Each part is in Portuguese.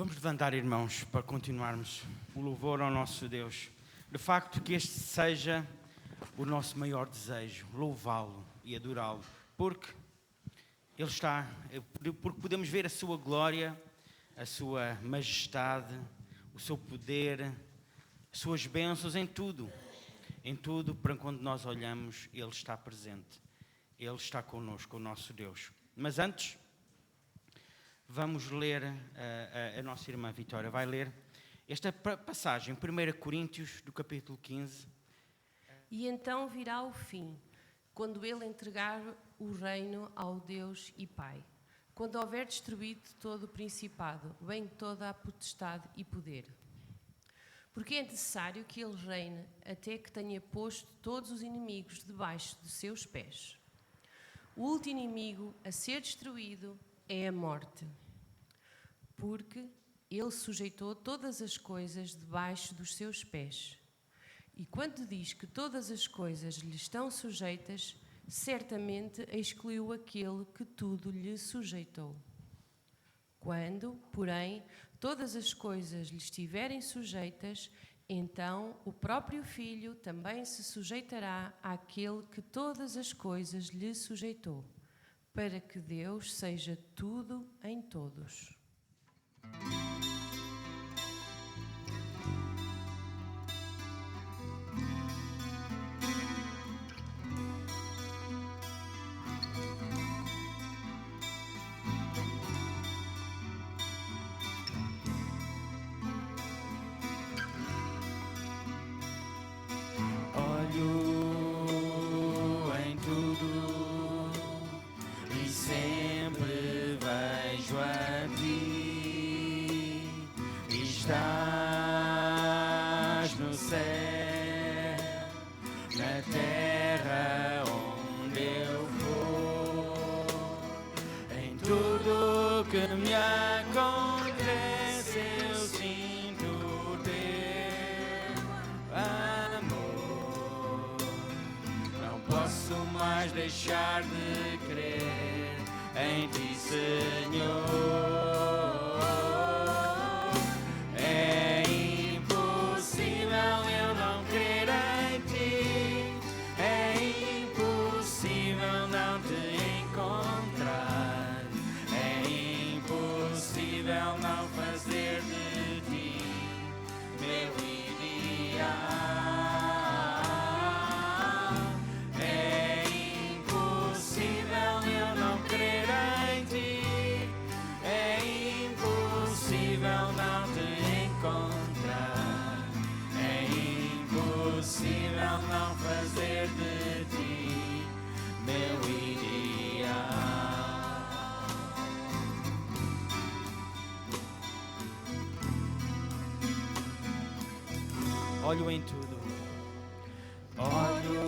Vamos levantar, irmãos, para continuarmos o louvor ao nosso Deus. De facto, que este seja o nosso maior desejo, louvá-lo e adorá-lo, porque Ele está, porque podemos ver a sua glória, a sua majestade, o seu poder, as suas bênçãos em tudo, para quando nós olhamos, Ele está presente, Ele está connosco, o nosso Deus. Mas antes, vamos ler, a nossa irmã Vitória vai ler esta passagem, 1 Coríntios, do capítulo 15. E então virá o fim, quando ele entregar o reino ao Deus e Pai, quando houver destruído todo o principado, bem toda a potestade e poder. Porque é necessário que ele reine até que tenha posto todos os inimigos debaixo de seus pés. O último inimigo a ser destruído é a morte, porque ele sujeitou todas as coisas debaixo dos seus pés. E quando diz que todas as coisas lhe estão sujeitas, certamente excluiu aquele que tudo lhe sujeitou. Quando, porém, todas as coisas lhe estiverem sujeitas, então o próprio Filho também se sujeitará àquele que todas as coisas lhe sujeitou, para que Deus seja tudo em todos. Olho em tudo e sempre vejo a ti. Estás no céu, na terra onde eu vou. Em tudo que me acontece eu sinto o teu amor. Não posso mais deixar de crer em ti, Senhor. É impossível eu não crer em ti. É impossível não te encontrar. É impossível não fazer de ti meu ideal. É impossível eu não crer em ti. É impossível não te encontrar. É impossível não fazer de ti meu ideal. Olho em tudo, olho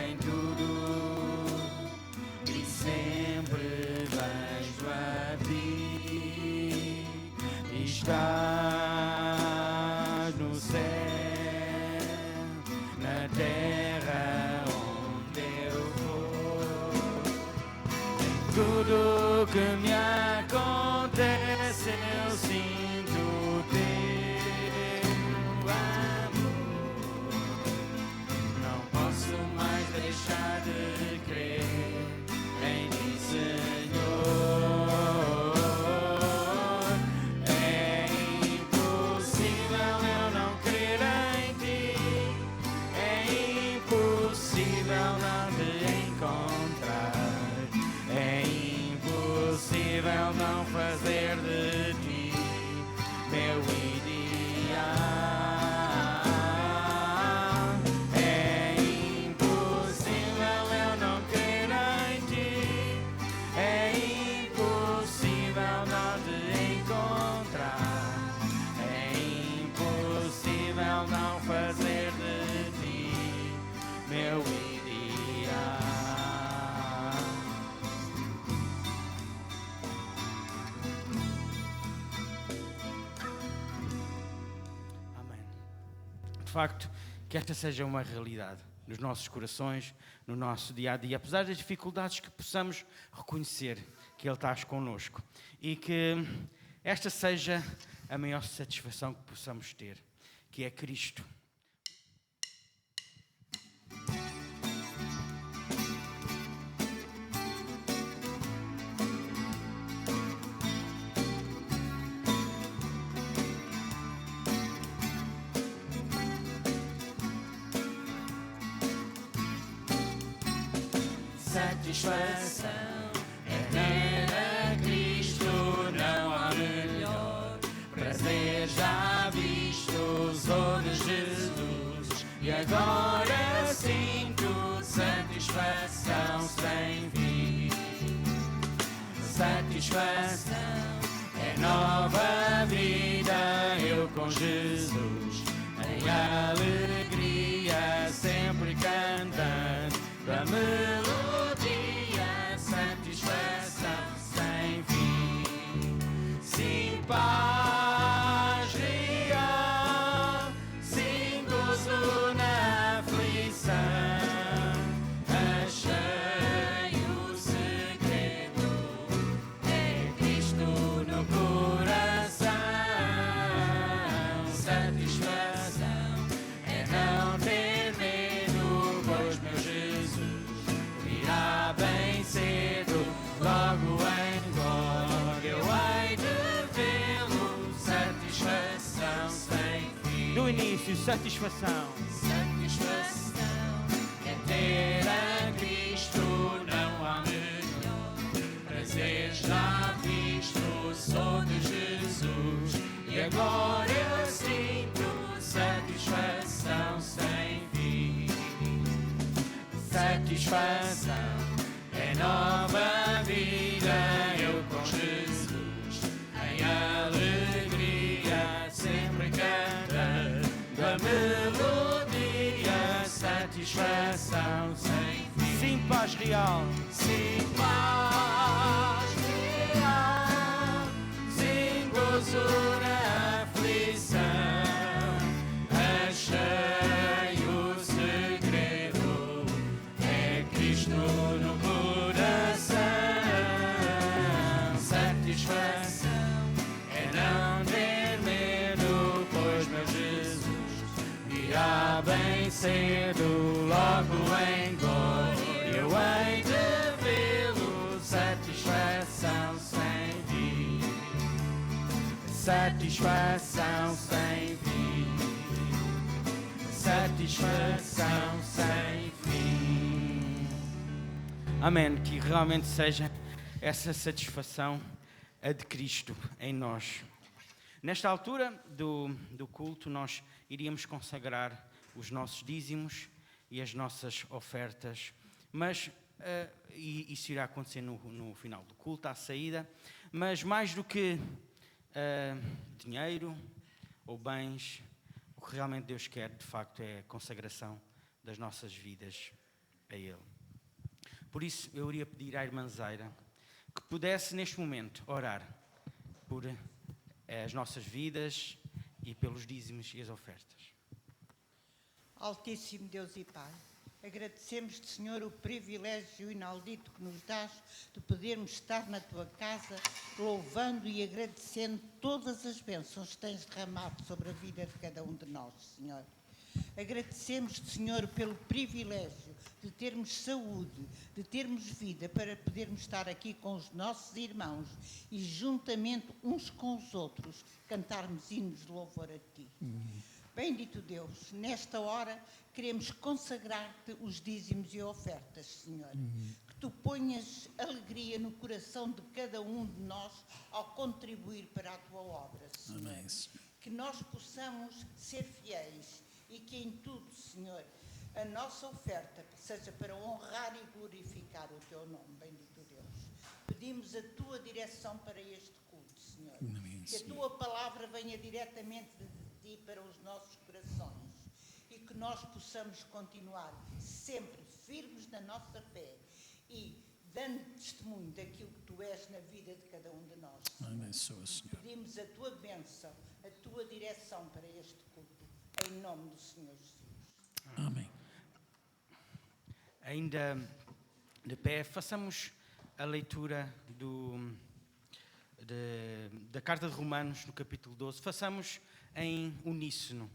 em tudo e sempre vejo a ti. Estás no céu, na terra onde eu vou. Em tudo que me acontece eu sinto o teu amor. Não posso mais deixar de crer em ti, Senhor. É impossível eu não crer em ti. É impossível não te encontrar. É impossível não fazer de ti meu ideal. É impossível eu não crer em ti. É impossível não te encontrar. É impossível não fazer de ti meu ideal. Amém. De facto, que esta seja uma realidade nos nossos corações, no nosso dia-a-dia, apesar das dificuldades, que possamos reconhecer que Ele está connosco e que esta seja a maior satisfação que possamos ter, que é Cristo. Satisfação é ter a Cristo, não há melhor prazer já visto, sou de Jesus e agora sinto satisfação sem fim. Satisfação é nova vida, eu com Jesus em alegria, sempre cantando da melodia, satisfação sem fim. Sim, paz real, sim, gozo na aflição. Achei o segredo, é Cristo no coração. Satisfação é não ter medo, pois meu Jesus virá bem cedo, logo em glória eu hei de vê-lo. Satisfação sem fim. Do início, satisfação. Satisfação é ter a Cristo, não há melhor prazer já visto, sou de Jesus e agora eu sinto satisfação sem fim. Satisfação é nova vida, eu com Jesus em alegria, sempre cantando a melodia. Satisfação sem fim. Sim, paz real. Sim, paz real, sim, gozo na aflição. Achei o segredo, é Cristo no coração. Satisfação é não ter medo, pois meu Jesus virá bem cedo, logo em glória eu hei de vê-lo. Satisfação sem fim. Satisfação sem fim. Satisfação sem fim. Amém. Que realmente seja essa satisfação a de Cristo em nós. Nesta altura do culto, nós iríamos consagrar os nossos dízimos e as nossas ofertas, mas isso irá acontecer no final do culto, à saída, mas mais do que dinheiro ou bens, o que realmente Deus quer, de facto, é a consagração das nossas vidas a Ele. Por isso, eu iria pedir à irmã Zaira que pudesse, neste momento, orar por as nossas vidas e pelos dízimos e as ofertas. Altíssimo Deus e Pai, agradecemos-te, Senhor, o privilégio inaudito que nos dás de podermos estar na tua casa, louvando e agradecendo todas as bênçãos que tens derramado sobre a vida de cada um de nós, Senhor. Agradecemos-te, Senhor, pelo privilégio de termos saúde, de termos vida, para podermos estar aqui com os nossos irmãos e, juntamente uns com os outros, cantarmos hinos de louvor a Ti. Bendito Deus, nesta hora queremos consagrar-te os dízimos e ofertas, Senhor. Que tu ponhas alegria no coração de cada um de nós ao contribuir para a tua obra, Senhor. Amém. Que nós possamos ser fiéis e que em tudo, Senhor, a nossa oferta seja para honrar e glorificar o teu nome, bendito Deus. Pedimos a tua direção para este culto, Senhor. Amém, Que a Senhor. tua palavra venha diretamente de ti para os nossos corações e que nós possamos continuar sempre firmes na nossa fé e dando testemunho daquilo que tu és na vida de cada um de nós. Abençoa, Senhor. Pedimos a tua bênção, a tua direção para este culto, em nome do Senhor Jesus. Amém. Ainda de pé, façamos a leitura da Carta de Romanos, no capítulo 12, façamos em uníssono.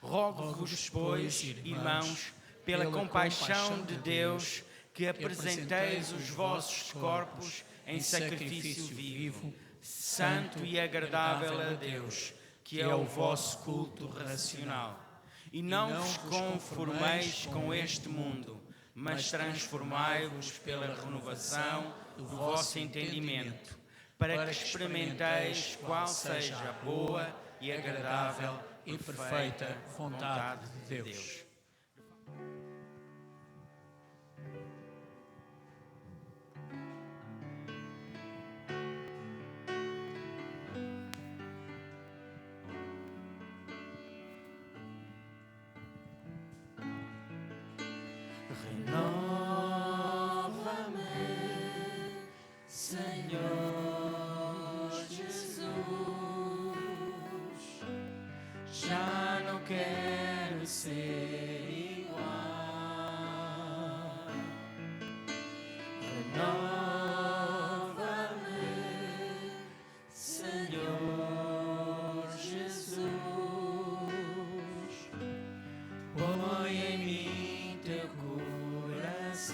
Rogo-vos, pois, irmãos, pela compaixão de Deus, que apresenteis os vossos corpos em sacrifício vivo, santo e agradável a Deus, que é o vosso culto racional. E não vos conformeis com este mundo, mas transformai-vos pela renovação do vosso entendimento, para que experimenteis qual seja a boa e agradável e perfeita vontade de Deus. Já não quero ser igual. Renova-me, Senhor Jesus. Põe em mim teu coração,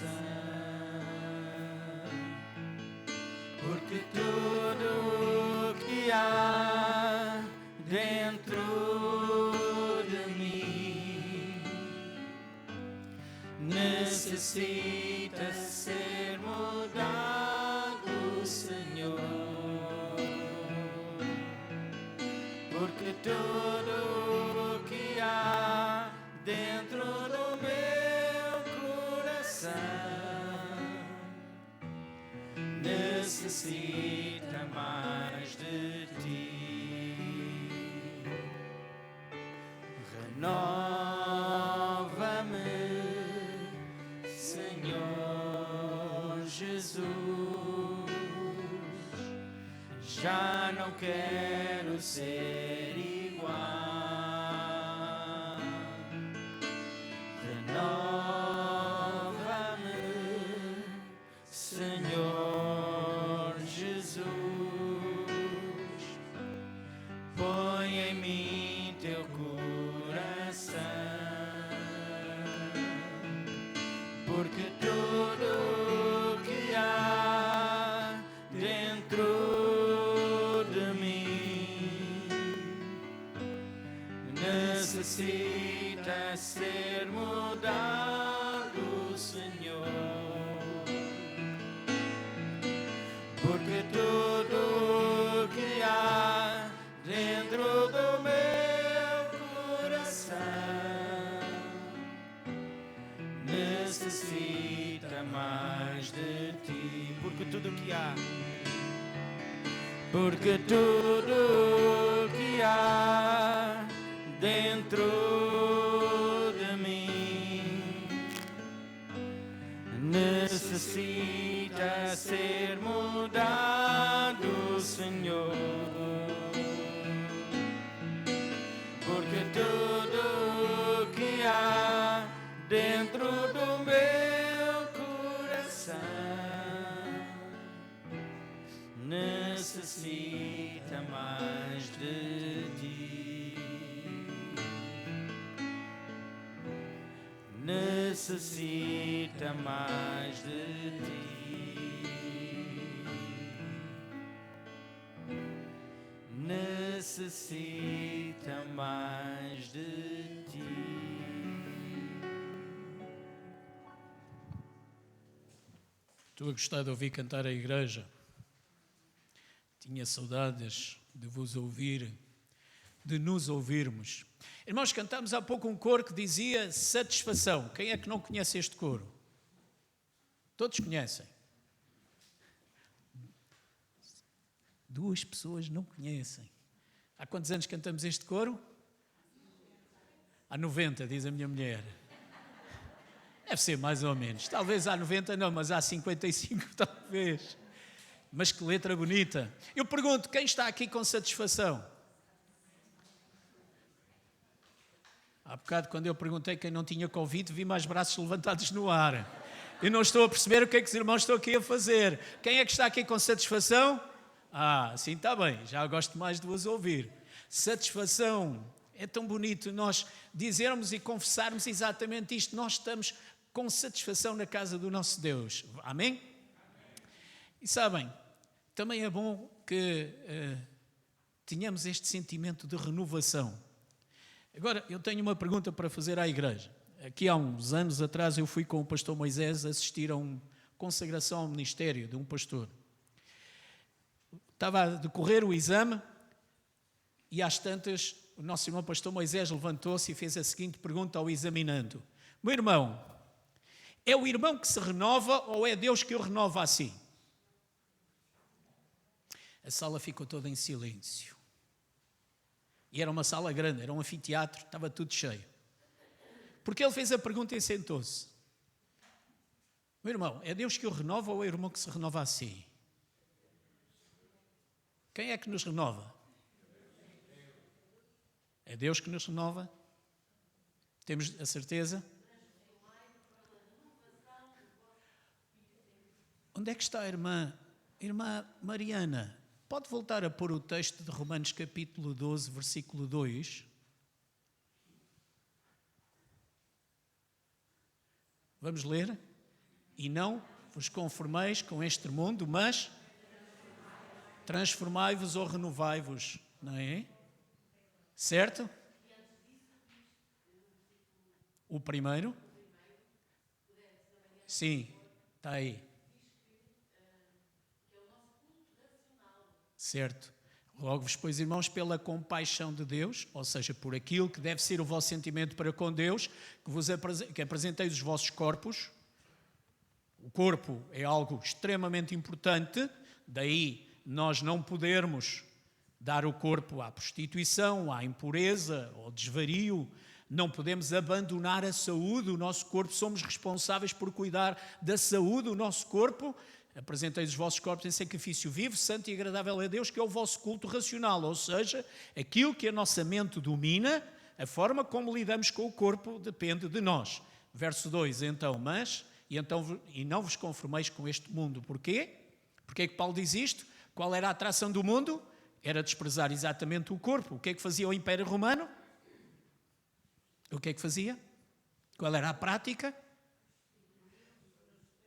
porque tudo que há dentro necessita ser mudado, Senhor, porque tudo que há dentro do meu coração necessita mais de ti. Renova-me, Senhor Jesus, já não quero ser igual. Renova-me, Senhor Jesus, põe em mim teu coração, porque tudo que há dentro de mim necessita ser mudado, Senhor, porque tudo que há dentro do meu coração necessita mais de ti, porque tudo que há dentro de mim necessita ser mudado, Senhor, porque tudo que há dentro do meu coração necessita mais de ti, necessita mais de ti, necessita mais de ti. Estou a gostar de ouvir cantar a igreja. Tinha saudades de vos ouvir, de nos ouvirmos. Irmãos, cantámos há pouco um coro que dizia satisfação. Quem é que não conhece este coro? Todos conhecem. 2 pessoas não conhecem. Há quantos anos cantamos este coro? Há 90, diz a minha mulher. Deve ser mais ou menos. Talvez há 90 não, mas há 55 talvez. Mas que letra bonita. Eu pergunto, quem está aqui com satisfação? Há bocado, quando eu perguntei quem não tinha Covid, vi mais braços levantados no ar. Eu não estou a perceber o que é que os irmãos estão aqui a fazer. Quem é que está aqui com satisfação? Assim está bem, já gosto mais de vos ouvir. Satisfação. É tão bonito nós dizermos e confessarmos exatamente isto. Nós estamos com satisfação na casa do nosso Deus. Amém? E sabem, também é bom que tenhamos este sentimento de renovação. Agora, eu tenho uma pergunta para fazer à igreja. Aqui há uns anos atrás eu fui com o pastor Moisés assistir a uma consagração ao ministério de um pastor. Estava a decorrer o exame e às tantas o nosso irmão pastor Moisés levantou-se e fez a seguinte pergunta ao examinando: meu irmão, é o irmão que se renova ou é Deus que o renova assim? A sala ficou toda em silêncio. E era uma sala grande, era um anfiteatro, estava tudo cheio. Porque ele fez a pergunta e sentou-se. Meu irmão, é Deus que o renova ou é o irmão que se renova assim? Quem é que nos renova? É Deus que nos renova? Temos a certeza? Onde é que está a irmã? Irmã Mariana, pode voltar a pôr o texto de Romanos capítulo 12, versículo 2? Vamos ler? E não vos conformeis com este mundo, mas transformai-vos ou renovai-vos, não é? Certo? O primeiro? Sim, está aí. Certo. Rogo-vos, pois, irmãos, pela compaixão de Deus, ou seja, por aquilo que deve ser o vosso sentimento para com Deus, que apresenteis os vossos corpos. O corpo é algo extremamente importante, daí nós não podermos dar o corpo à prostituição, à impureza, ao desvario. Não podemos abandonar a saúde do nosso corpo, somos responsáveis por cuidar da saúde do nosso corpo. Apresenteis os vossos corpos em sacrifício vivo, santo e agradável a Deus, que é o vosso culto racional, ou seja, aquilo que a nossa mente domina, a forma como lidamos com o corpo depende de nós. Verso 2, então, e não vos conformeis com este mundo. Porquê? Porquê é que Paulo diz isto? Qual era a atração do mundo? Era desprezar exatamente o corpo. O que é que fazia o Império Romano? O que é que fazia? Qual era a prática?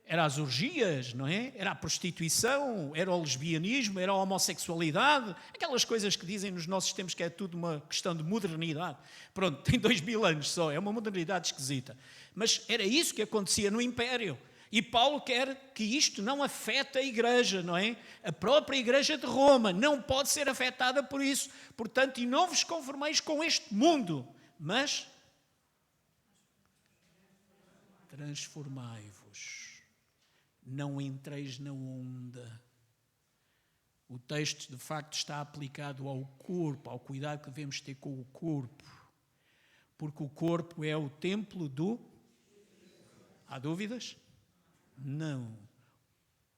Era as orgias, não é? Era a prostituição, era o lesbianismo, era a homossexualidade, aquelas coisas que dizem nos nossos tempos que é tudo uma questão de modernidade. Pronto, tem 2000 anos só, é uma modernidade esquisita. Mas era isso que acontecia no Império. E Paulo quer que isto não afete a igreja, não é? A própria igreja de Roma não pode ser afetada por isso. Portanto, e não vos conformeis com este mundo, mas transformai-vos. Não entreis na onda. O texto, de facto, está aplicado ao corpo, ao cuidado que devemos ter com o corpo. Porque o corpo é o templo do... Há dúvidas? Não.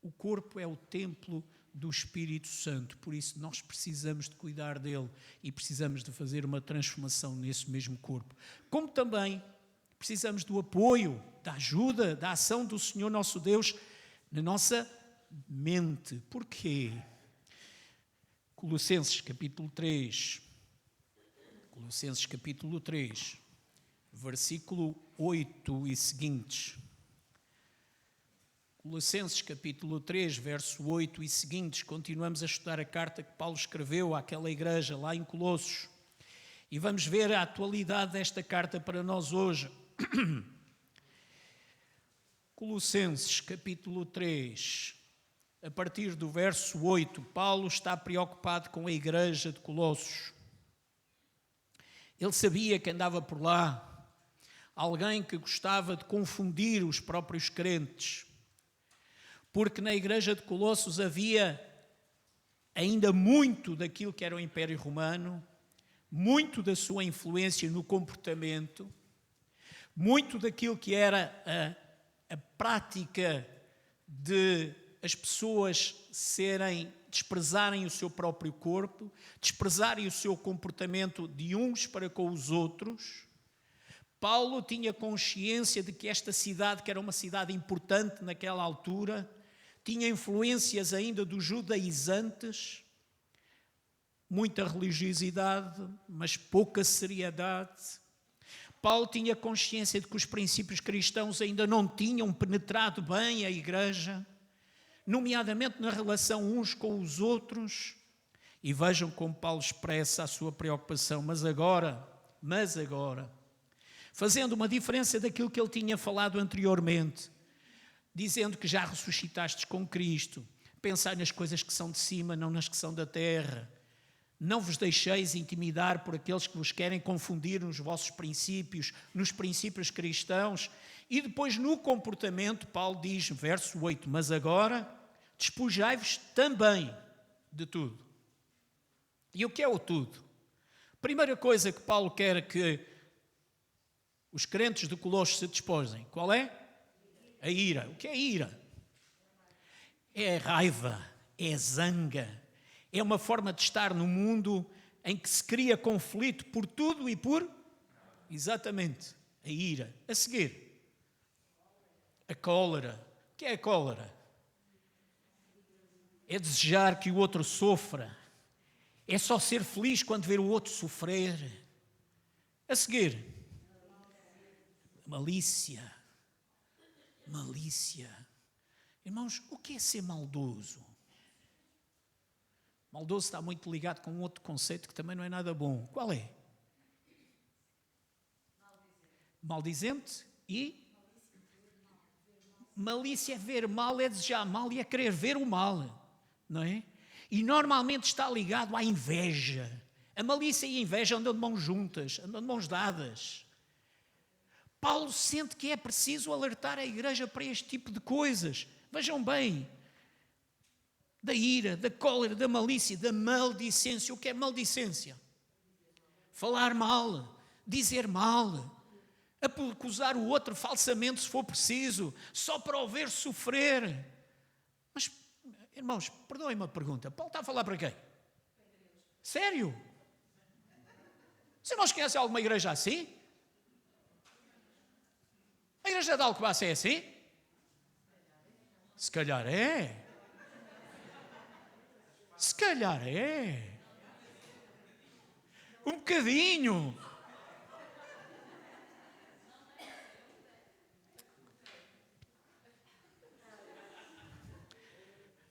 O corpo é o templo do Espírito Santo, por isso nós precisamos de cuidar dele e precisamos de fazer uma transformação nesse mesmo corpo. Como também precisamos do apoio, da ajuda, da ação do Senhor nosso Deus na nossa mente. Porquê? Colossenses capítulo 3, versículo 8 e seguintes. Colossenses capítulo 3, verso 8 e seguintes, continuamos a estudar a carta que Paulo escreveu àquela igreja lá em Colossos. E vamos ver a atualidade desta carta para nós hoje. Colossenses capítulo 3, a partir do verso 8, Paulo está preocupado com a igreja de Colossos. Ele sabia que andava por lá alguém que gostava de confundir os próprios crentes, porque na igreja de Colossos havia ainda muito daquilo que era o Império Romano, muito da sua influência no comportamento, muito daquilo que era a prática de as pessoas desprezarem o seu próprio corpo, desprezarem o seu comportamento de uns para com os outros. Paulo tinha consciência de que esta cidade, que era uma cidade importante naquela altura, tinha influências ainda dos judaizantes, muita religiosidade, mas pouca seriedade. Paulo tinha consciência de que os princípios cristãos ainda não tinham penetrado bem a igreja, nomeadamente na relação uns com os outros. E vejam como Paulo expressa a sua preocupação, mas agora, fazendo uma diferença daquilo que ele tinha falado anteriormente, dizendo que já ressuscitastes com Cristo, pensai nas coisas que são de cima, não nas que são da terra. Não vos deixeis intimidar por aqueles que vos querem confundir nos vossos princípios, nos princípios cristãos. E depois no comportamento, Paulo diz, verso 8, mas agora despojai-vos também de tudo. E o que é o tudo? Primeira coisa que Paulo quer que os crentes de Colossos se despojem, qual é? A ira. O que é ira? É raiva, é zanga. É uma forma de estar no mundo em que se cria conflito por tudo e por... Exatamente, a ira. A seguir, a cólera. O que é a cólera? É desejar que o outro sofra. É só ser feliz quando ver o outro sofrer. A seguir, malícia. Malícia. Irmãos, o que é ser maldoso? Maldoso está muito ligado com outro conceito que também não é nada bom. Qual é? Maldizente e? Malícia é ver mal, é desejar mal e é querer ver o mal, não é? E normalmente está ligado à inveja. A malícia e a inveja andam de mãos juntas, andam de mãos dadas. Paulo sente que é preciso alertar a igreja para este tipo de coisas. Vejam bem, da ira, da cólera, da malícia, da maldicência. O que é maldicência? Falar mal, dizer mal, acusar o outro falsamente se for preciso, só para o ver sofrer. Mas, irmãos, perdoem-me a pergunta, Paulo está a falar para quem? Sério? Você não conhece alguma igreja assim? A igreja de Alcobaça é assim? Se calhar é. Se calhar é. Um bocadinho.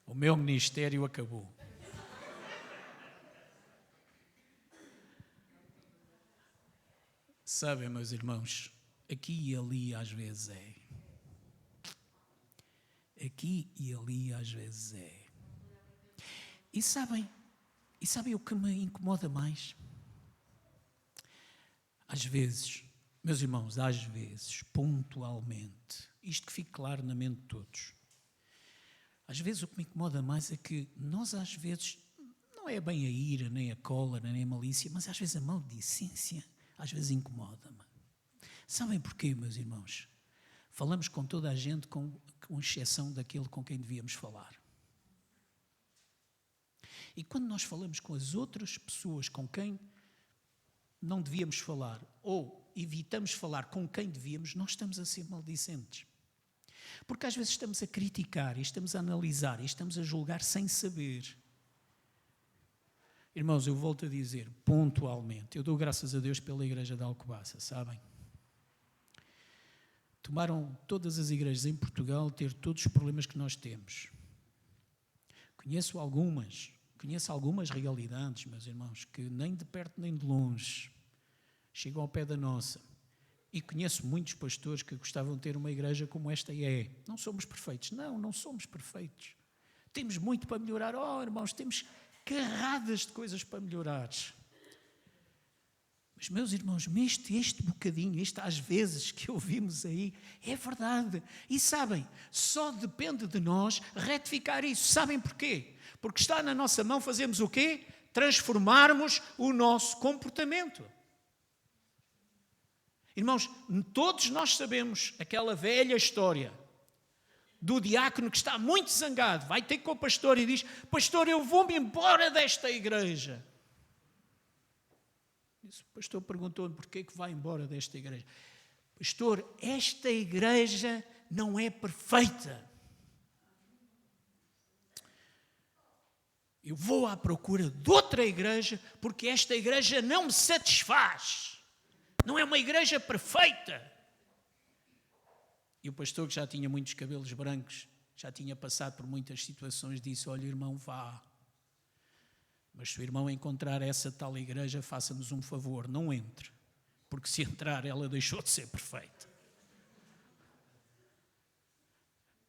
O meu ministério acabou. Sabem, meus irmãos, aqui e ali às vezes é. Aqui e ali às vezes é. E sabem o que me incomoda mais? Às vezes, meus irmãos, às vezes, pontualmente, isto que fique claro na mente de todos, às vezes o que me incomoda mais é que nós às vezes, não é bem a ira, nem a cólera, nem a malícia, mas às vezes a maldicência, às vezes incomoda-me. Sabem porquê, meus irmãos? Falamos com toda a gente, com exceção daquele com quem devíamos falar. E quando nós falamos com as outras pessoas com quem não devíamos falar, ou evitamos falar com quem devíamos, nós estamos a ser maldicentes. Porque às vezes estamos a criticar, e estamos a analisar, e estamos a julgar sem saber. Irmãos, eu volto a dizer, pontualmente, eu dou graças a Deus pela igreja de Alcobaça, sabem? Tomaram todas as igrejas em Portugal ter todos os problemas que nós temos. Conheço algumas realidades, meus irmãos, que nem de perto nem de longe chegam ao pé da nossa. E conheço muitos pastores que gostavam de ter uma igreja como esta é. Não somos perfeitos. Não somos perfeitos. Temos muito para melhorar. Oh, irmãos, temos carradas de coisas para melhorar. Mas, meus irmãos, este bocadinho, às vezes que ouvimos aí, é verdade. E sabem, só depende de nós retificar isso. Sabem porquê? Porque está na nossa mão fazermos o quê? Transformarmos o nosso comportamento. Irmãos, todos nós sabemos aquela velha história do diácono que está muito zangado, vai ter com o pastor e diz: pastor, eu vou-me embora desta igreja. O pastor perguntou-lhe: porquê que vai embora desta igreja? Pastor, esta igreja não é perfeita. Eu vou à procura de outra igreja porque esta igreja não me satisfaz. Não é uma igreja perfeita. E o pastor, que já tinha muitos cabelos brancos, já tinha passado por muitas situações, disse: olha, irmão, vá. Mas se o irmão encontrar essa tal igreja, faça-nos um favor, não entre. Porque se entrar, ela deixou de ser perfeita.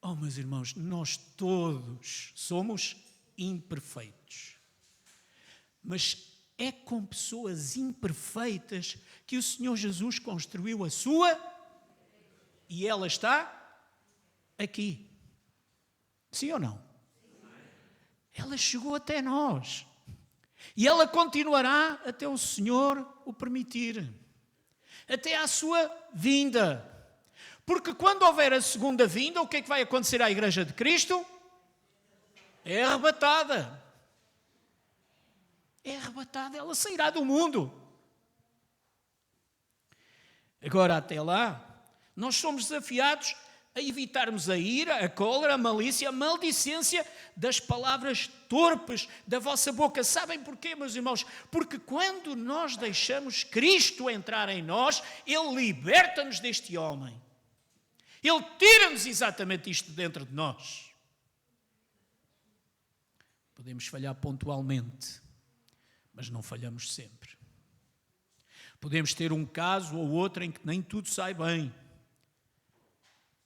Oh, meus irmãos, nós todos somos imperfeitos. Mas é com pessoas imperfeitas que o Senhor Jesus construiu a sua, e ela está aqui. Sim ou não? Ela chegou até nós. E ela continuará até o Senhor o permitir. Até à sua vinda. Porque quando houver a segunda vinda, o que é que vai acontecer à Igreja de Cristo? É arrebatada. É arrebatada, ela sairá do mundo. Agora, até lá, nós somos desafiados a evitarmos a ira, a cólera, a malícia, a maldicência das palavras torpes da vossa boca. Sabem porquê, meus irmãos? Porque quando nós deixamos Cristo entrar em nós, Ele liberta-nos deste homem. Ele tira-nos exatamente isto dentro de nós. Podemos falhar pontualmente, mas não falhamos sempre. Podemos ter um caso ou outro em que nem tudo sai bem.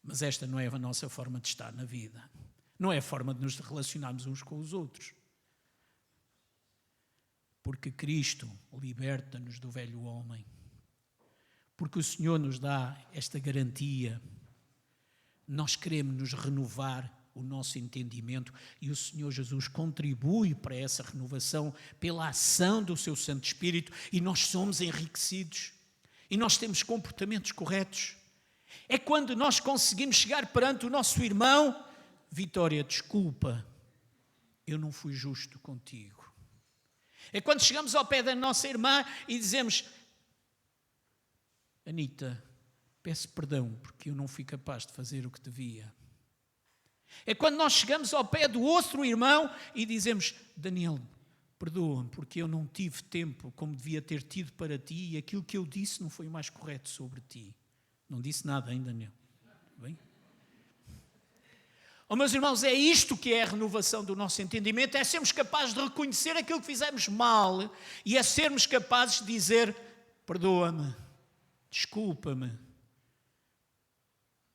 Mas esta não é a nossa forma de estar na vida. Não é a forma de nos relacionarmos uns com os outros. Porque Cristo liberta-nos do velho homem. Porque o Senhor nos dá esta garantia. Nós queremos nos renovar o nosso entendimento e o Senhor Jesus contribui para essa renovação pela ação do seu Santo Espírito e nós somos enriquecidos e nós temos comportamentos corretos. É quando nós conseguimos chegar perante o nosso irmão: Vitória, desculpa, eu não fui justo contigo. É quando chegamos ao pé da nossa irmã e dizemos: Anita, peço perdão porque eu não fui capaz de fazer o que devia. É quando nós chegamos ao pé do outro irmão e dizemos: Daniel, perdoa-me porque eu não tive tempo como devia ter tido para ti e aquilo que eu disse não foi o mais correto sobre ti. Não disse nada ainda, Daniel. Bem? Oh, meus irmãos, é isto que é a renovação do nosso entendimento, é sermos capazes de reconhecer aquilo que fizemos mal e é sermos capazes de dizer: perdoa-me, desculpa-me,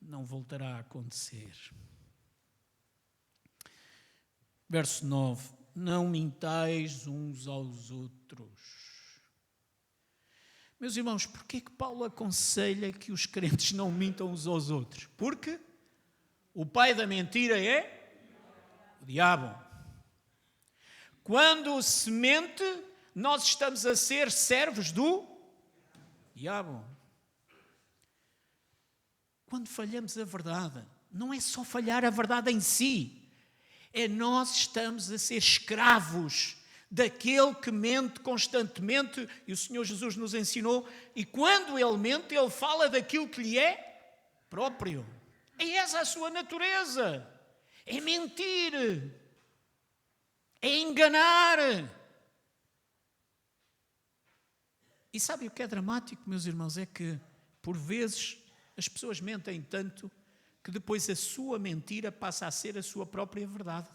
não voltará a acontecer. Verso 9: não mintais uns aos outros. Meus irmãos, porquê que Paulo aconselha que os crentes não mintam uns aos outros? Porque o pai da mentira é o diabo. Quando se mente, nós estamos a ser servos do diabo. Quando falhamos a verdade, não é só falhar a verdade em si, é nós estamos a ser escravos daquele que mente constantemente, e o Senhor Jesus nos ensinou, e quando ele mente, ele fala daquilo que lhe é próprio. É essa a sua natureza. É mentir. É enganar. E sabe o que é dramático, meus irmãos? É que, por vezes, as pessoas mentem tanto que depois a sua mentira passa a ser a sua própria verdade.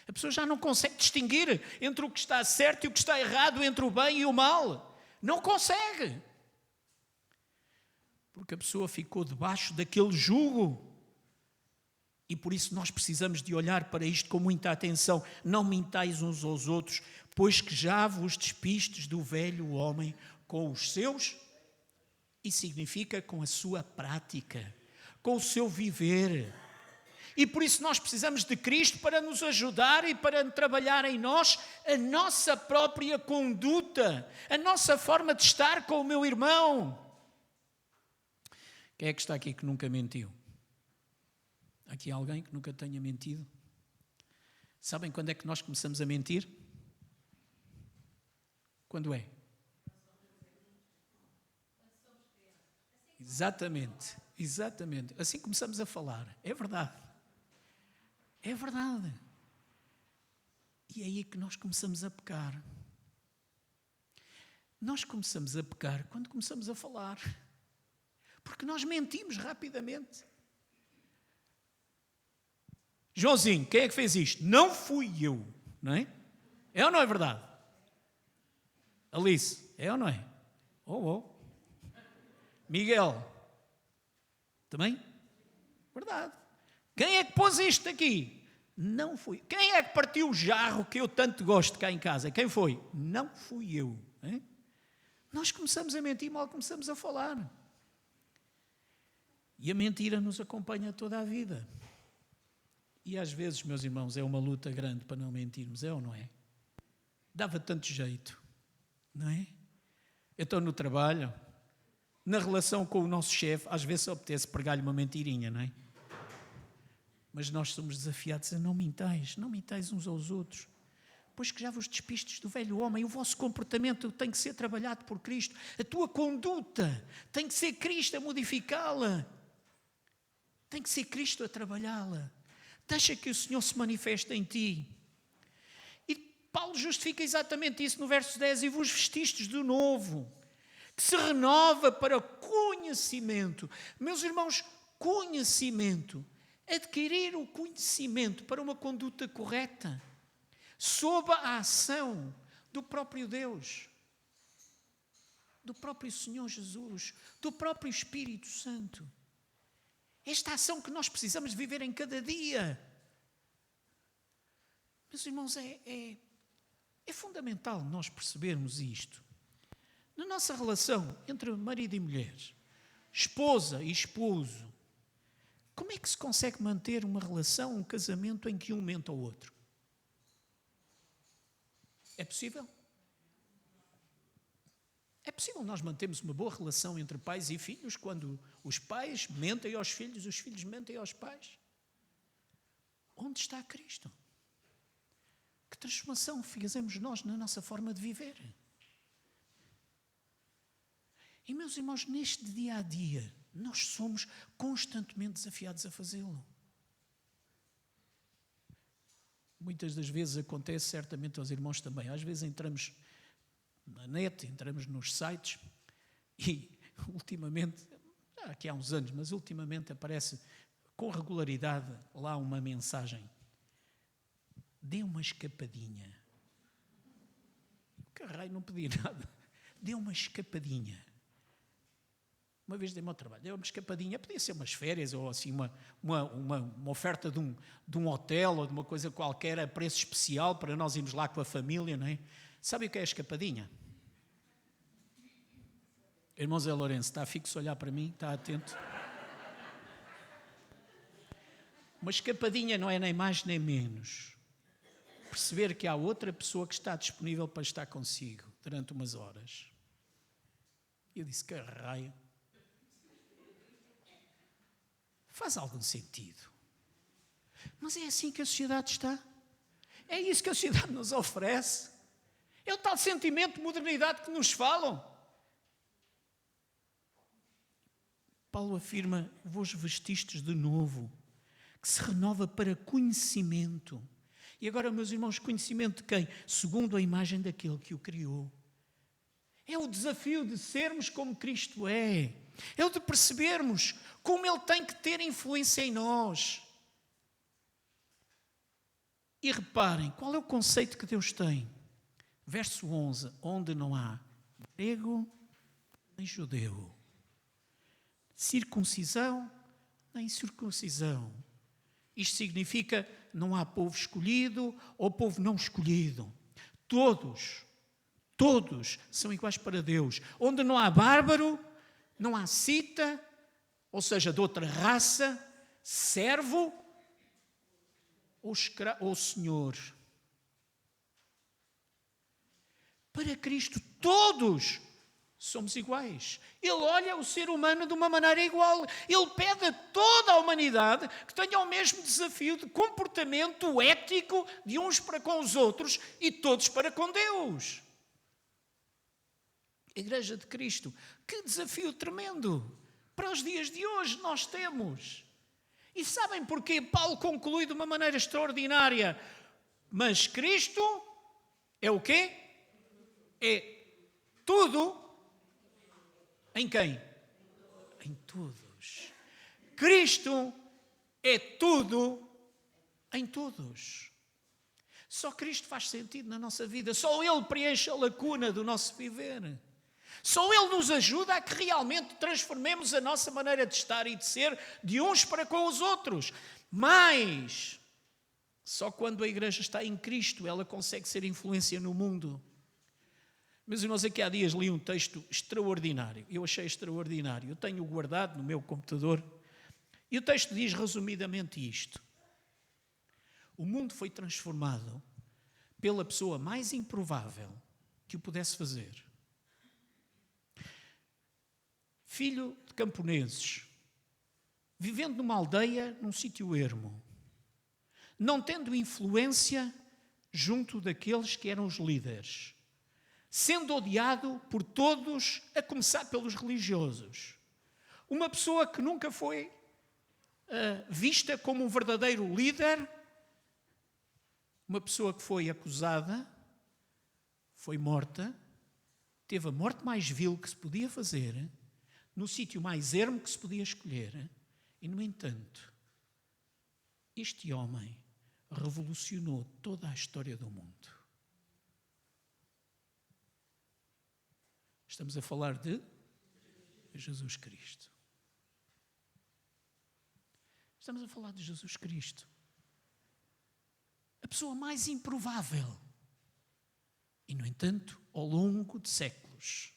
A pessoa já não consegue distinguir entre o que está certo e o que está errado, entre o bem e o mal. Não consegue. Porque a pessoa ficou debaixo daquele jugo. E por isso nós precisamos de olhar para isto com muita atenção. Não mintais uns aos outros, pois que já vos despistes do velho homem com os seus, e significa com a sua prática, com o seu viver. E por isso nós precisamos de Cristo para nos ajudar e para trabalhar em nós a nossa própria conduta, a nossa forma de estar com o meu irmão. Quem é que está aqui que nunca mentiu? Há aqui alguém que nunca tenha mentido? Sabem quando é que nós começamos a mentir? Quando é? Exatamente, exatamente. Assim começamos a falar. É verdade. É verdade. E é aí que nós começamos a pecar. Nós começamos a pecar quando começamos a falar. Porque nós mentimos rapidamente. Joãozinho, quem é que fez isto? Não fui eu, não é? É ou não é verdade? Alice, é ou não é? Oh. Miguel, também? Verdade. Quem é que pôs isto aqui? Não fui. Quem é que partiu o jarro que eu tanto gosto cá em casa? Quem foi? Não fui eu. Hein? Nós começamos a mentir, mal começamos a falar. E a mentira nos acompanha toda a vida. E às vezes, meus irmãos, é uma luta grande para não mentirmos, é ou não é? Dava tanto jeito, não é? Eu estou no trabalho, na relação com o nosso chefe, às vezes só apetece pregar-lhe uma mentirinha, não é? Mas nós somos desafiados a não mintais uns aos outros. Pois que já vos despistes do velho homem, o vosso comportamento tem que ser trabalhado por Cristo, a tua conduta tem que ser Cristo a modificá-la, tem que ser Cristo a trabalhá-la. Deixa que o Senhor se manifeste em ti. E Paulo justifica exatamente isso no verso 10, e vos vestistes de novo, que se renova para conhecimento. Meus irmãos, conhecimento, adquirir o conhecimento para uma conduta correta, sob a ação do próprio Deus, do próprio Senhor Jesus, do próprio Espírito Santo. Esta ação que nós precisamos viver em cada dia. Meus irmãos, é fundamental nós percebermos isto. Na nossa relação entre marido e mulher, esposa e esposo, como é que se consegue manter uma relação, um casamento em que um mente ao outro? É possível? É possível nós mantermos uma boa relação entre pais e filhos quando os pais mentem aos filhos, os filhos mentem aos pais? Onde está Cristo? Que transformação fazemos nós na nossa forma de viver? E, meus irmãos, neste dia a dia, nós somos constantemente desafiados a fazê-lo. Muitas das vezes acontece, certamente aos irmãos também. Às vezes entramos na net, entramos nos sites e ultimamente, aqui há uns anos, mas ultimamente aparece com regularidade lá uma mensagem: dê uma escapadinha. Caralho, não pedi nada. Dê uma escapadinha. Uma vez dei-me ao trabalho, deu uma escapadinha, podia ser umas férias ou assim uma oferta de um hotel ou de uma coisa qualquer a preço especial para nós irmos lá com a família, não é? Sabe o que é a escapadinha? Irmão Zé Lourenço, está fixo a olhar para mim, está atento? Uma escapadinha não é nem mais nem menos perceber que há outra pessoa que está disponível para estar consigo durante umas horas. E eu disse, que raio. Faz algum sentido. Mas é assim que a sociedade está. É isso que a sociedade nos oferece. É o tal sentimento de modernidade que nos falam. Paulo afirma, vos vestistes de novo, que se renova para conhecimento. E agora, meus irmãos, conhecimento de quem? Segundo a imagem daquele que o criou. É o desafio de sermos como Cristo é. É o de percebermos como Ele tem que ter influência em nós. E reparem, qual é o conceito que Deus tem? Verso 11, onde não há grego nem judeu, circuncisão nem circuncisão. Isto significa não há povo escolhido ou povo não escolhido. Todos são iguais para Deus. Onde não há bárbaro, não há cita, ou seja, de outra raça, servo ou senhor. Para Cristo, todos somos iguais. Ele olha o ser humano de uma maneira igual. Ele pede a toda a humanidade que tenha o mesmo desafio de comportamento ético de uns para com os outros e todos para com Deus. Igreja de Cristo, que desafio tremendo para os dias de hoje nós temos. E sabem porquê? Paulo conclui de uma maneira extraordinária. Mas Cristo é o quê? É tudo em quem? Em todos. Cristo é tudo em todos. Só Cristo faz sentido na nossa vida. Só Ele preenche a lacuna do nosso viver. Só Ele nos ajuda a que realmente transformemos a nossa maneira de estar e de ser de uns para com os outros. Mas só quando a igreja está em Cristo ela consegue ser influência no mundo. Meus irmãos, aqui há dias li um texto extraordinário. Eu achei extraordinário. Eu tenho guardado no meu computador. E o texto diz resumidamente isto. O mundo foi transformado pela pessoa mais improvável que o pudesse fazer. Filho de camponeses, vivendo numa aldeia, num sítio ermo, não tendo influência junto daqueles que eram os líderes, sendo odiado por todos, a começar pelos religiosos. Uma pessoa que nunca foi vista como um verdadeiro líder, uma pessoa que foi acusada, foi morta, teve a morte mais vil que se podia fazer, no sítio mais ermo que se podia escolher, e, no entanto, este homem revolucionou toda a história do mundo. Estamos a falar de Jesus Cristo. Estamos a falar de Jesus Cristo. A pessoa mais improvável. E, no entanto, ao longo de séculos,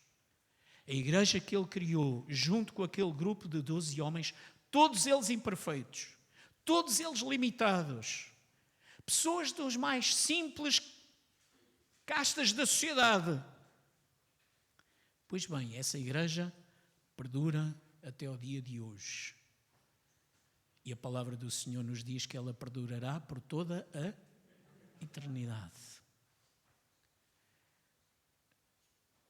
a igreja que ele criou, junto com aquele grupo de 12 homens, todos eles imperfeitos, todos eles limitados, pessoas dos mais simples castas da sociedade. Pois bem, essa igreja perdura até ao dia de hoje. E a palavra do Senhor nos diz que ela perdurará por toda a eternidade.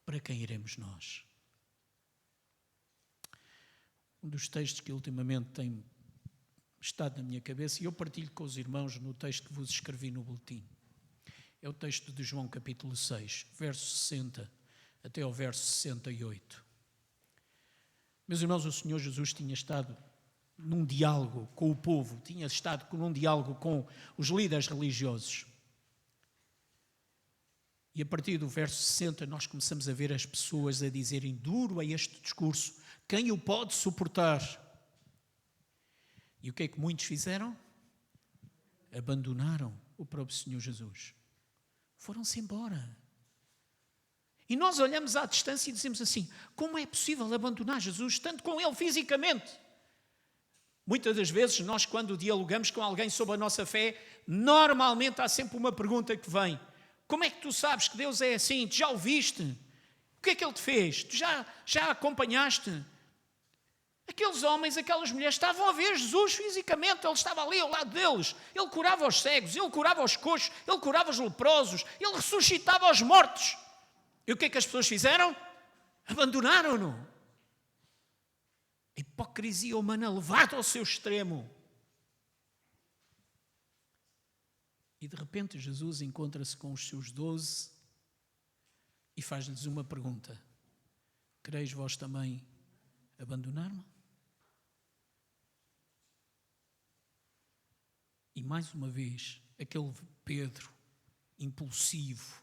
Para quem iremos nós? Um dos textos que ultimamente tem estado na minha cabeça, e eu partilho com os irmãos no texto que vos escrevi no boletim, é o texto de João capítulo 6, verso 60 até ao verso 68. Meus irmãos, o Senhor Jesus tinha estado num diálogo com o povo, tinha estado num diálogo com os líderes religiosos. E a partir do verso 60 nós começamos a ver as pessoas a dizerem: duro é este discurso, quem o pode suportar? E o que é que muitos fizeram? Abandonaram o próprio Senhor Jesus. Foram-se embora. E nós olhamos à distância e dizemos assim: como é possível abandonar Jesus, estando com Ele fisicamente? Muitas das vezes nós, quando dialogamos com alguém sobre a nossa fé, normalmente há sempre uma pergunta que vem: como é que tu sabes que Deus é assim? Tu já o viste? O que é que Ele te fez? Tu já acompanhaste? Aqueles homens, aquelas mulheres estavam a ver Jesus fisicamente, Ele estava ali ao lado deles. Ele curava os cegos, Ele curava os coxos, Ele curava os leprosos, Ele ressuscitava os mortos. E o que é que as pessoas fizeram? Abandonaram-no. A hipocrisia humana levada ao seu extremo. E de repente Jesus encontra-se com os seus 12 e faz-lhes uma pergunta: quereis vós também abandonar-me? E mais uma vez, aquele Pedro impulsivo,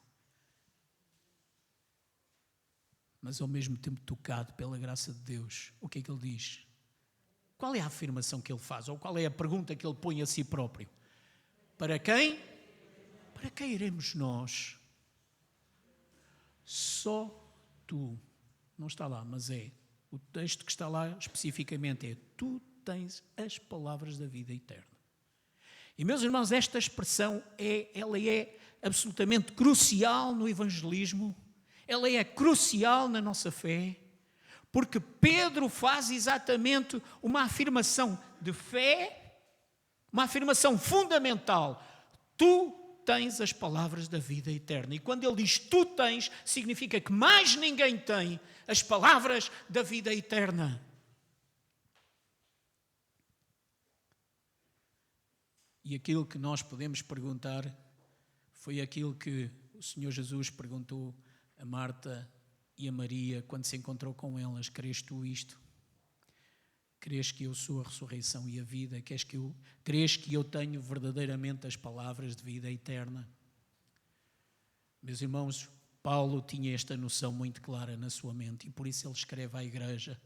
mas ao mesmo tempo tocado pela graça de Deus, o que é que ele diz? Qual é a afirmação que ele faz? Ou qual é a pergunta que ele põe a si próprio? Para quem? Para quem iremos nós? Só tu. Não está lá, mas é. O texto que está lá especificamente é: tu tens as palavras da vida eterna. E, meus irmãos, esta expressão ela é absolutamente crucial no evangelismo. Ela é crucial na nossa fé, porque Pedro faz exatamente uma afirmação de fé, uma afirmação fundamental: tu tens as palavras da vida eterna. E quando ele diz tu tens, significa que mais ninguém tem as palavras da vida eterna. E aquilo que nós podemos perguntar Foi aquilo que o Senhor Jesus perguntou a Marta e a Maria quando se encontrou com elas: crês tu isto? Crês que eu sou a ressurreição e a vida? Crês que eu tenho verdadeiramente as palavras de vida eterna? Meus irmãos, Paulo tinha esta noção muito clara na sua mente, e por isso ele escreve à igreja: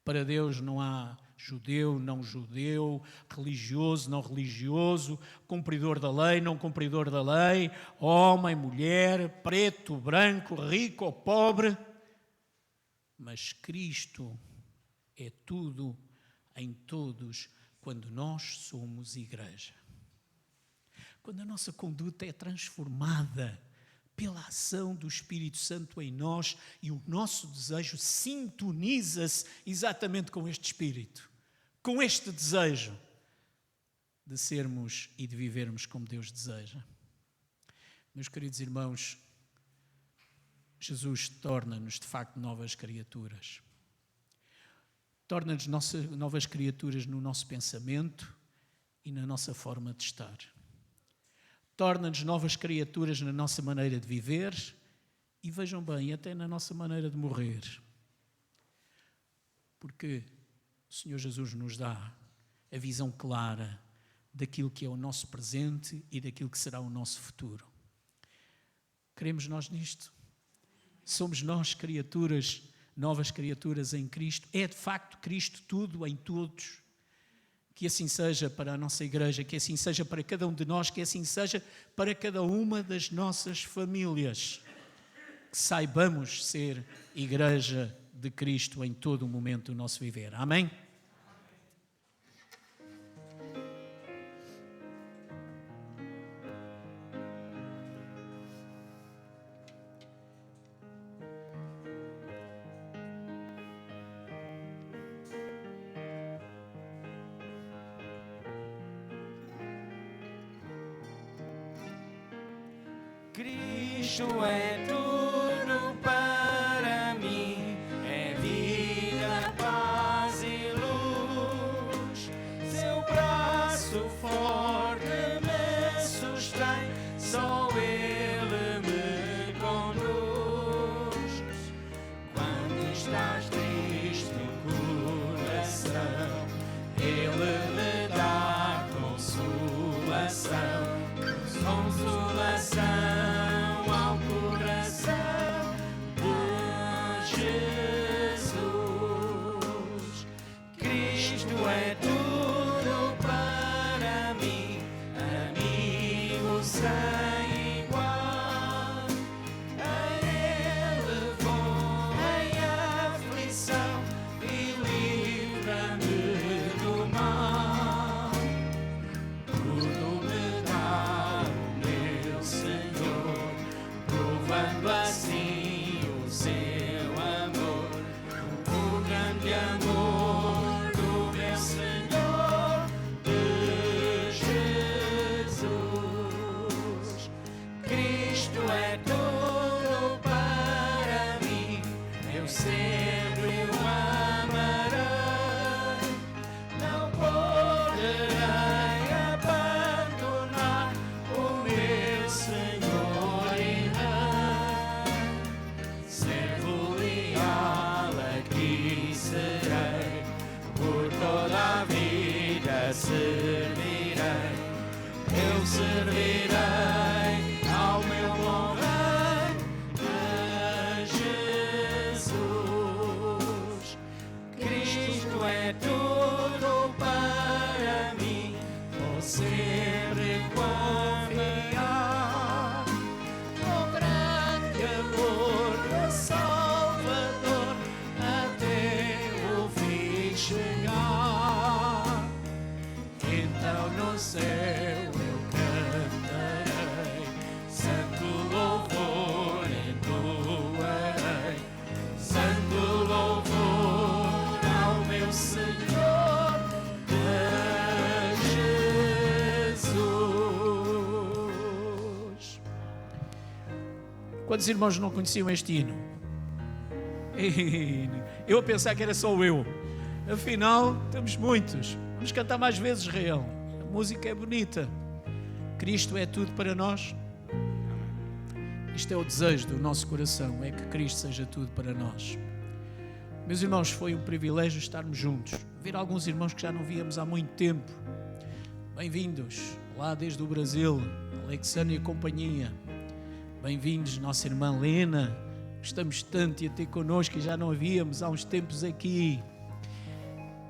para Deus não há judeu, não judeu, religioso, não religioso, cumpridor da lei, não cumpridor da lei, homem, mulher, preto, branco, rico ou pobre, mas Cristo é tudo em todos quando nós somos igreja. Quando a nossa conduta é transformada pela ação do Espírito Santo em nós e o nosso desejo sintoniza-se exatamente com este Espírito, com este desejo de sermos e de vivermos como Deus deseja. Meus queridos irmãos, Jesus torna-nos de facto novas criaturas. Torna-nos novas criaturas no nosso pensamento e na nossa forma de estar. Torna-nos novas criaturas na nossa maneira de viver e, vejam bem, até na nossa maneira de morrer. Porque o Senhor Jesus nos dá a visão clara daquilo que é o nosso presente e daquilo que será o nosso futuro. Queremos nós nisto? Somos nós criaturas, novas criaturas em Cristo? É de facto Cristo tudo em todos? Que assim seja para a nossa igreja, que assim seja para cada um de nós, que assim seja para cada uma das nossas famílias. Que saibamos ser igreja de Cristo em todo o momento do nosso viver. Amém? Cristo é tudo para mim, é vida, paz e luz. Seu braço forte me sustém, só Ele me conduz. Quando estás triste no coração, Ele me dá consolação. Consolação ao coração de Jesus. Cristo é tudo para mim, amigo sem igual. A Ele vou em aflição e livra-me do mal. Tudo me dá Senhor, provando assim o seu amor, o grande amor do meu Senhor, de Jesus. Cristo é tudo para mim, eu sempre o amarei, não poderei abandonar o meu Senhor e Rei. Servo leal aqui serei, por toda a vida servirei. Eu servirei ao meu bom Rei, Jesus. Cristo é tudo para mim, vou sempre confiar no grande amor do Salvador até o fim chegar. Então no céu eu cantarei, santo louvor entoarei, santo louvor ao meu Senhor Jesus. Quantos irmãos não conheciam este hino? Eu a pensar que era só eu. Afinal, temos muitos. Vamos cantar mais vezes, Israel. A música é bonita. Cristo é tudo para nós. Isto é o desejo do nosso coração, é que Cristo seja tudo para nós. Meus irmãos, foi um privilégio estarmos juntos. Ver alguns irmãos que já não víamos há muito tempo. Bem-vindos, lá desde o Brasil, Alexandre e companhia. Bem-vindos, nossa irmã Lena. Gostamos tanto de a ter connosco e já não a víamos há uns tempos aqui.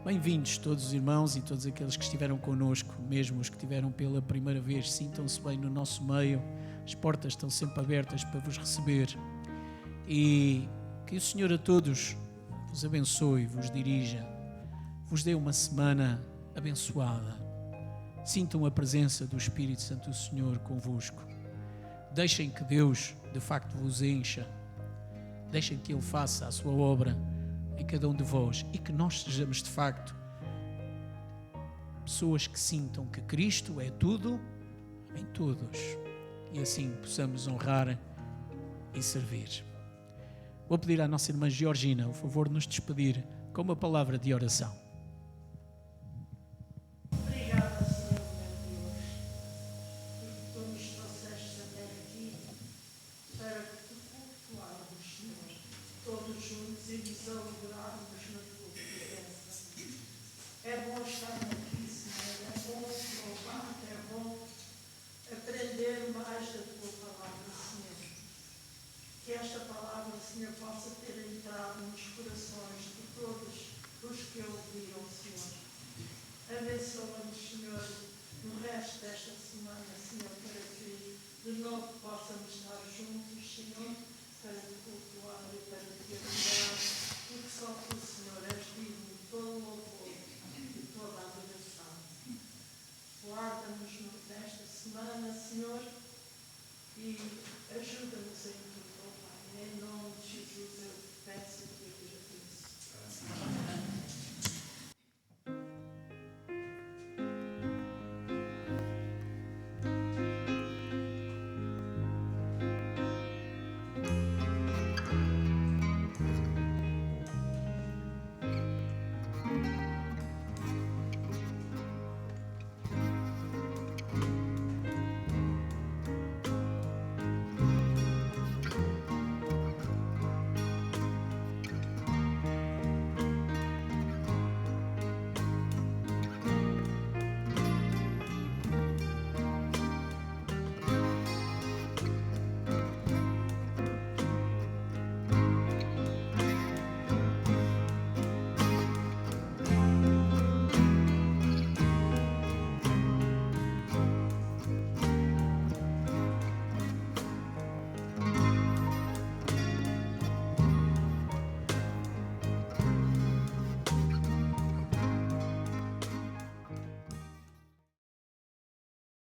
Bem-vindos todos os irmãos e todos aqueles que estiveram connosco, mesmo os que estiveram pela primeira vez. Sintam-se bem no nosso meio. As portas estão sempre abertas para vos receber. E que o Senhor a todos vos abençoe, vos dirija, vos dê uma semana abençoada. Sintam a presença do Espírito Santo do Senhor convosco. Deixem que Deus, de facto, vos encha. Deixem que Ele faça a sua obra em cada um de vós e que nós sejamos, de facto, pessoas que sintam que Cristo é tudo em todos e assim possamos honrar e servir. Vou pedir à nossa irmã Georgina o favor de nos despedir com uma palavra de oração. Obrigada, Senhor, meu Deus, porque tu nos trouxeste até aqui para que te cultuarmos, Senhor, todos juntos e nos alegrarmos na tua presença. É bom estar aqui, Senhor, é bom se louvar, é bom aprender mais da tua palavra, Senhor. Que esta palavra, Senhor, possa ter entrado nos corações de todos os que ouviram, Senhor. Abençoa-nos, Senhor, no resto desta semana, Senhor, para que de novo possamos estar juntos, Senhor, para te cultuar e para te adorar, porque só tu, Senhor, és digno de todo o louvor e toda a